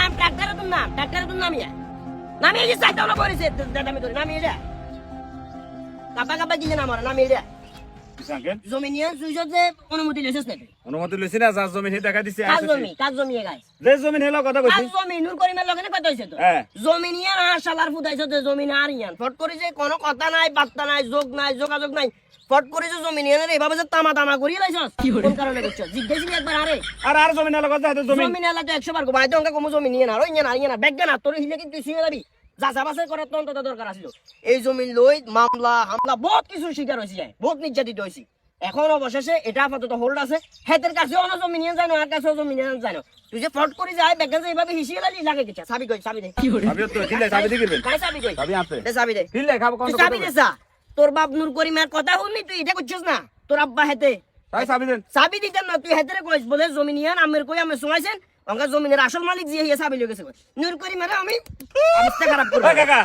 নাম ট্রাক্টরের নামিয়ে যে চাইতে হলো করেছে দামি ধরে নামিয়ে যা কাপা গিয়ে নামিয়ে যা জমি নিয়ে সুইজত যে অনুমতি লইছিস না অনুমতি লইছি না যার জমি দেখা দিছি কাজ জমি গাইস যে জমি হেলো কথা কইছি কাজ জমি নূর করিমের লগে কথা হইছে তো জমি নিয়ে আর শালার ফুটাইছে তো জমি না আর ইয়ান ফট করে যে কোনো কথা নাই বার্তা নাই যোগাযোগ নাই ফট করে যে জমি নিয়ে এভাবে যে তামা করি লাইছস কোন কারণে করছস জিজ্ঞাসি একবার আর জমি হেলো কথা জমি নেলা তো 100 বার গো ভাই তো কম জমি নিয়ে না আর ইয়া না বেগা না তোর হিলে কি তুই সিনে যাবি যাচাই করার তো অন্তত দরকার আছিল এই জমি লই হামলা বহুত কিছু শিকার হইছি বহুত নির্যাতিত হইছি এখন অবশেষে এটা আপাতত হোল্ড আছে হেতের কাছেও না জমি নিয়ে জানো আর কাছেও জমি নিয়ে জানো তুই যে ফট করে যায় বেগা যে এভাবে হিসিয়ে লাগি লাগে কিছা চাবি দে চাবি তো দিলে চাবি দি গেলবেন কাই চাবি কই চাবি আছে দে চাবি দে দিলে খাবো কোন চাবি দে যা তোর বাপ নূর করিমের কথা শুননি তুই এটা করছিস না তোর আব্বা হেতে তাই চাবি দেন চাবি দিতেন না তুই হেতেরে কইস বলে জমি নিয়ে আমের কই আমি শুনাইছেন অঙ্কা জমিনের আসল মালিক যে হিয়া চাবি লয়ে গেছে নূর করিমের আমি অবস্থা খারাপ করে কাকা